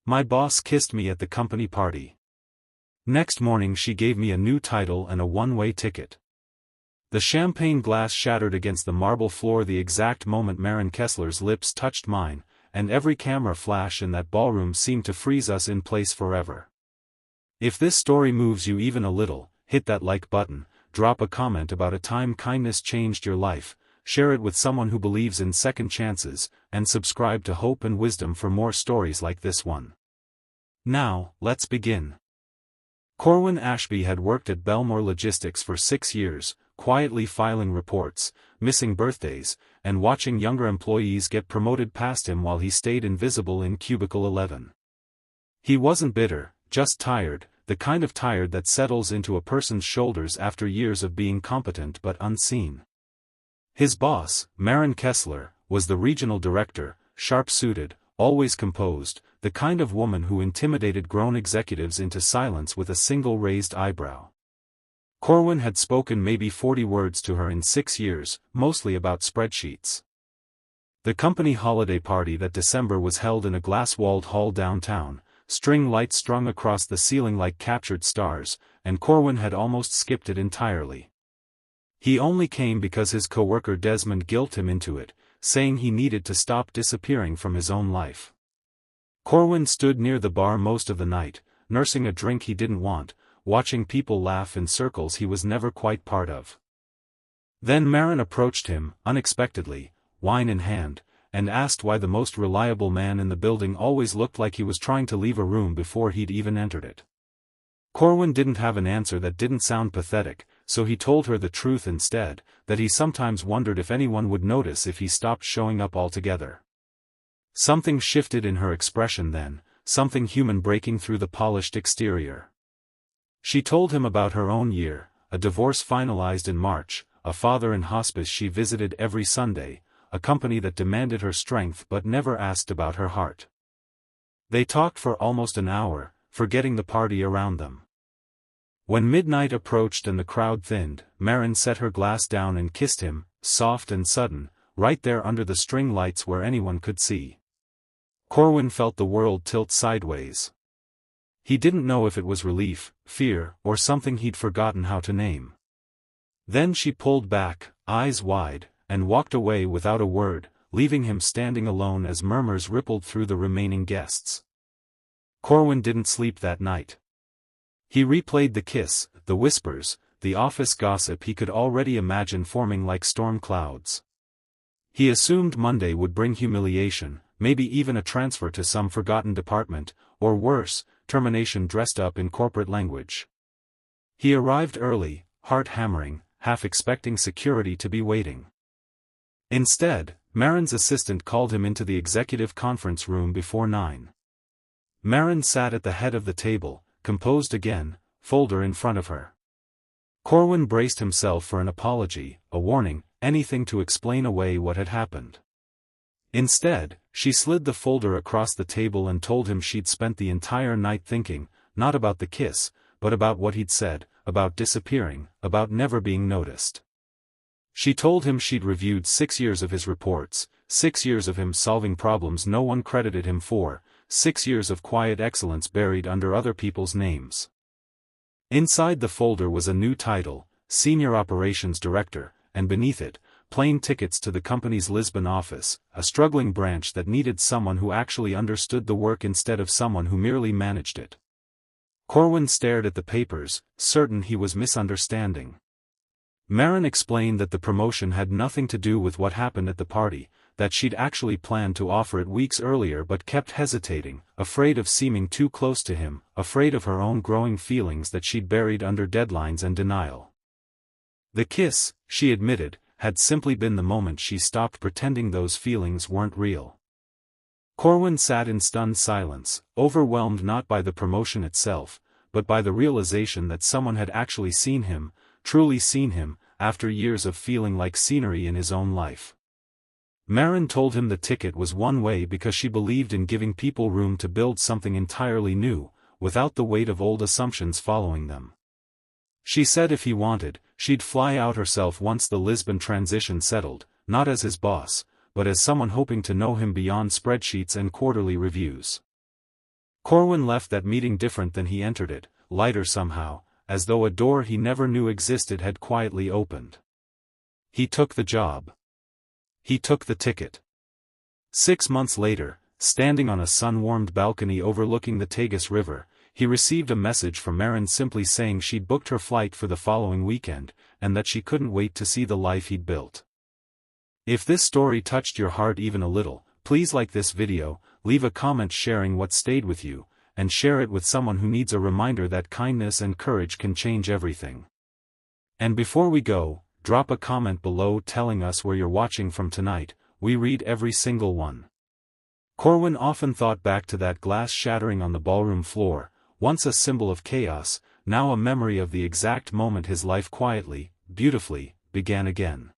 My boss kissed me at the company party. Next morning she gave me a new title and a one-way ticket. The champagne glass shattered against the marble floor the exact moment Maren Kessler's lips touched mine, and every camera flash in that ballroom seemed to freeze us in place forever. If this story moves you even a little, hit that like button, drop a comment about a time kindness changed your life, share it with someone who believes in second chances, and subscribe to Hope and Wisdom for more stories like this one. Now, let's begin. Corwin Ashby had worked at Belmore Logistics for 6 years, quietly filing reports, missing birthdays, and watching younger employees get promoted past him while he stayed invisible in Cubicle 11. He wasn't bitter, just tired, the kind of tired that settles into a person's shoulders after years of being competent but unseen. His boss, Maren Kessler, was the regional director, sharp-suited, always composed, the kind of woman who intimidated grown executives into silence with a single raised eyebrow. Corwin had spoken maybe 40 words to her in 6 years, mostly about spreadsheets. The company holiday party that December was held in a glass-walled hall downtown, string lights strung across the ceiling like captured stars, and Corwin had almost skipped it entirely. He only came because his coworker Desmond guilted him into it, saying he needed to stop disappearing from his own life. Corwin stood near the bar most of the night, nursing a drink he didn't want, watching people laugh in circles he was never quite part of. Then Maren approached him, unexpectedly, wine in hand, and asked why the most reliable man in the building always looked like he was trying to leave a room before he'd even entered it. Corwin didn't have an answer that didn't sound pathetic, so he told her the truth instead, that he sometimes wondered if anyone would notice if he stopped showing up altogether. Something shifted in her expression then, something human breaking through the polished exterior. She told him about her own year, a divorce finalized in March, a father in hospice she visited every Sunday, a company that demanded her strength but never asked about her heart. They talked for almost an hour, forgetting the party around them. When midnight approached and the crowd thinned, Maren set her glass down and kissed him, soft and sudden, right there under the string lights where anyone could see. Corwin felt the world tilt sideways. He didn't know if it was relief, fear, or something he'd forgotten how to name. Then she pulled back, eyes wide, and walked away without a word, leaving him standing alone as murmurs rippled through the remaining guests. Corwin didn't sleep that night. He replayed the kiss, the whispers, the office gossip he could already imagine forming like storm clouds. He assumed Monday would bring humiliation, maybe even a transfer to some forgotten department, or worse, termination dressed up in corporate language. He arrived early, heart hammering, half expecting security to be waiting. Instead, Maren's assistant called him into the executive conference room before 9. Maren sat at the head of the table, composed again, folder in front of her. Corwin braced himself for an apology, a warning, anything to explain away what had happened. Instead, she slid the folder across the table and told him she'd spent the entire night thinking, not about the kiss, but about what he'd said, about disappearing, about never being noticed. She told him she'd reviewed 6 years of his reports, 6 years of him solving problems no one credited him for, 6 years of quiet excellence buried under other people's names. Inside the folder was a new title, Senior Operations Director, and beneath it, plain tickets to the company's Lisbon office, a struggling branch that needed someone who actually understood the work instead of someone who merely managed it. Corwin stared at the papers, certain he was misunderstanding. Maren explained that the promotion had nothing to do with what happened at the party, that she'd actually planned to offer it weeks earlier but kept hesitating, afraid of seeming too close to him, afraid of her own growing feelings that she'd buried under deadlines and denial. The kiss, she admitted, had simply been the moment she stopped pretending those feelings weren't real. Corwin sat in stunned silence, overwhelmed not by the promotion itself, but by the realization that someone had actually seen him, truly seen him, after years of feeling like scenery in his own life. Maren told him the ticket was one way because she believed in giving people room to build something entirely new, without the weight of old assumptions following them. She said if he wanted, she'd fly out herself once the Lisbon transition settled, not as his boss, but as someone hoping to know him beyond spreadsheets and quarterly reviews. Corwin left that meeting different than he entered it, lighter somehow, as though a door he never knew existed had quietly opened. He took the job. He took the ticket. 6 months later, standing on a sun-warmed balcony overlooking the Tagus River, he received a message from Marin simply saying she'd booked her flight for the following weekend, and that she couldn't wait to see the life he'd built. If this story touched your heart even a little, please like this video, leave a comment sharing what stayed with you, and share it with someone who needs a reminder that kindness and courage can change everything. And before we go, drop a comment below telling us where you're watching from tonight. We read every single one. Corwin often thought back to that glass shattering on the ballroom floor, once a symbol of chaos, now a memory of the exact moment his life quietly, beautifully, began again.